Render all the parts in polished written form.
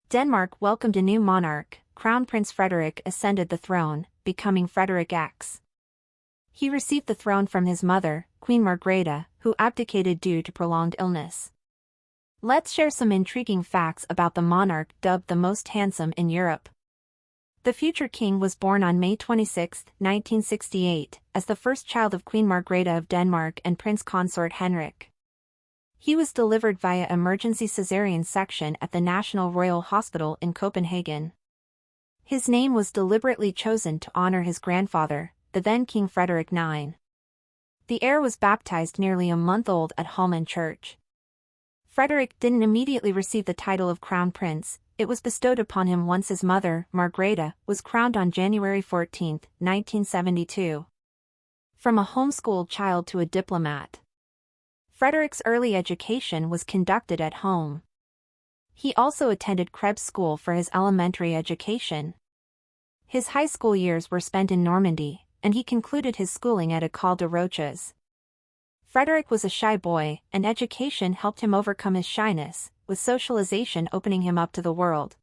Denmark welcomed a new monarch. Crown Prince Frederik ascended the throne, becoming Frederik X. He received the throne from his mother, Queen Margrethe, who abdicated due to prolonged illness. Let's share some intriguing facts about the monarch dubbed the most handsome in Europe. The future king was born on May 26, 1968, as the first child of Queen Margrethe of Denmark and Prince Consort Henrik. He was delivered via emergency cesarean section at the National Royal Hospital in Copenhagen. His name was deliberately chosen to honor his grandfather, the then King Frederik IX. The heir was baptized nearly a month old at Holmen Church. Frederik didn't immediately receive the title of Crown Prince. It was bestowed upon him once his mother, Margrethe, was crowned on January 14, 1972. From a homeschooled child to a diplomat, Frederik's early education was conducted at home. He also attended Krebs School for his elementary education. His high school years were spent in Normandy, and he concluded his schooling at École de Roches. Frederik was a shy boy, and education helped him overcome his shyness, with socialization opening him up to the world.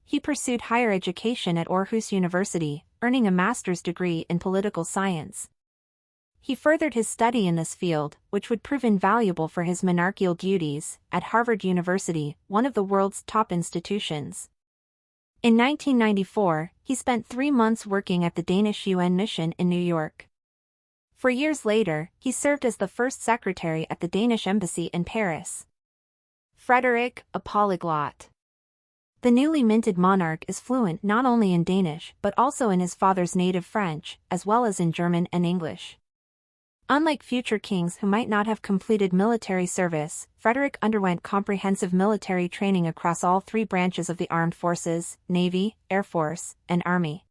He pursued higher education at Aarhus University, earning a master's degree in political science. He furthered his study in this field, which would prove invaluable for his monarchical duties, at Harvard University, one of the world's top institutions. In 1994, he spent 3 months working at the Danish UN mission in New York. 4 years later, he served as the first secretary at the Danish embassy in Paris. Frederik, a polyglot. The newly minted monarch is fluent not only in Danish but also in his father's native French, as well as in German and English. Unlike future kings who might not have completed military service, Frederik underwent comprehensive military training across all 3 branches of the armed forces, Navy, Air Force, and Army.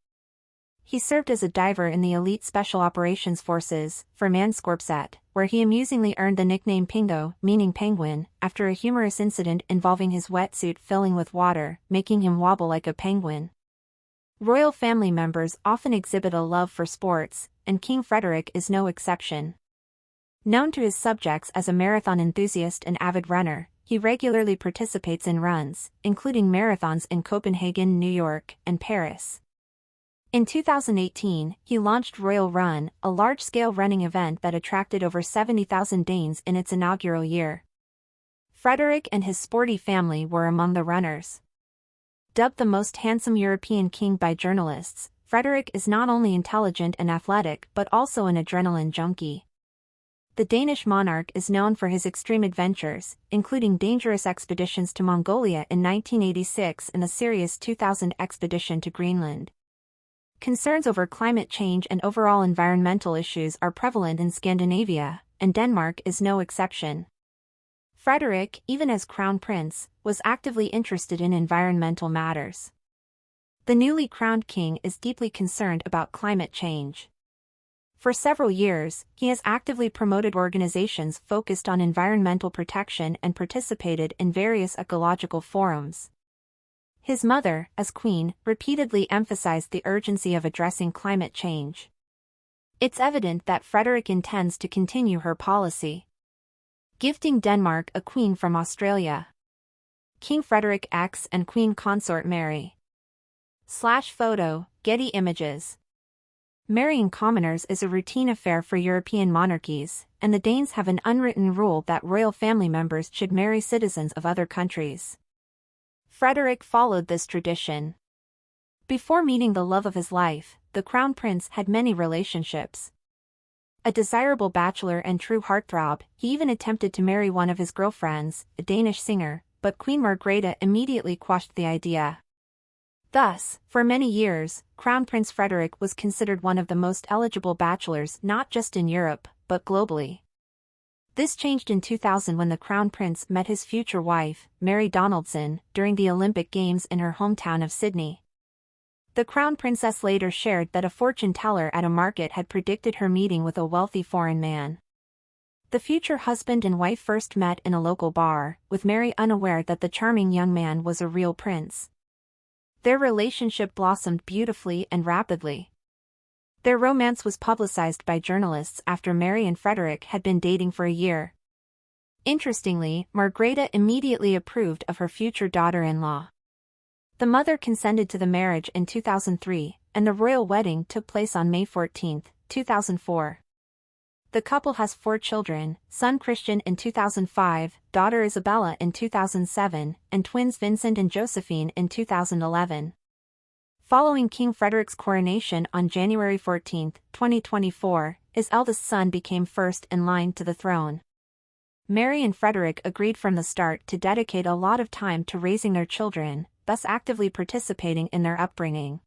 He served as a diver in the elite Special Operations Forces, for Manskorpset, where he amusingly earned the nickname Pingo, meaning penguin, after a humorous incident involving his wetsuit filling with water, making him wobble like a penguin. Royal family members often exhibit a love for sports, and King Frederik is no exception. Known to his subjects as a marathon enthusiast and avid runner, he regularly participates in runs, including marathons in Copenhagen, New York, and Paris. In 2018, he launched Royal Run, a large-scale running event that attracted over 70,000 Danes in its inaugural year. Frederik and his sporty family were among the runners. Dubbed the most handsome European king by journalists, Frederik is not only intelligent and athletic but also an adrenaline junkie. The Danish monarch is known for his extreme adventures, including dangerous expeditions to Mongolia in 1986 and the serious 2000 expedition to Greenland. Concerns over climate change and overall environmental issues are prevalent in Scandinavia, and Denmark is no exception. Frederik, even as crown prince, was actively interested in environmental matters. The newly crowned king is deeply concerned about climate change. For several years, he has actively promoted organizations focused on environmental protection and participated in various ecological forums. His mother, as queen, repeatedly emphasized the urgency of addressing climate change. It's evident that Frederik intends to continue her policy. Gifting Denmark a queen from Australia. King Frederik X and Queen Consort Mary. /photo, Getty Images. Marrying commoners is a routine affair for European monarchies, and the Danes have an unwritten rule that royal family members should marry citizens of other countries. Frederik followed this tradition. Before meeting the love of his life, the crown prince had many relationships. A desirable bachelor and true heartthrob, he even attempted to marry one of his girlfriends, a Danish singer, but Queen Margrethe immediately quashed the idea. Thus, for many years, Crown Prince Frederik was considered one of the most eligible bachelors not just in Europe, but globally. This changed in 2000 when the Crown Prince met his future wife, Mary Donaldson, during the Olympic Games in her hometown of Sydney. The Crown Princess later shared that a fortune teller at a market had predicted her meeting with a wealthy foreign man. The future husband and wife first met in a local bar, with Mary unaware that the charming young man was a real prince. Their relationship blossomed beautifully and rapidly. Their romance was publicized by journalists after Mary and Frederik had been dating for a year. Interestingly, Margrethe immediately approved of her future daughter-in-law. The mother consented to the marriage in 2003, and the royal wedding took place on May 14, 2004. The couple has 4 children, son Christian in 2005, daughter Isabella in 2007, and twins Vincent and Josephine in 2011. Following King Frederik's coronation on January 14, 2024, his eldest son became first in line to the throne. Mary and Frederick agreed from the start to dedicate a lot of time to raising their children, thus actively participating in their upbringing.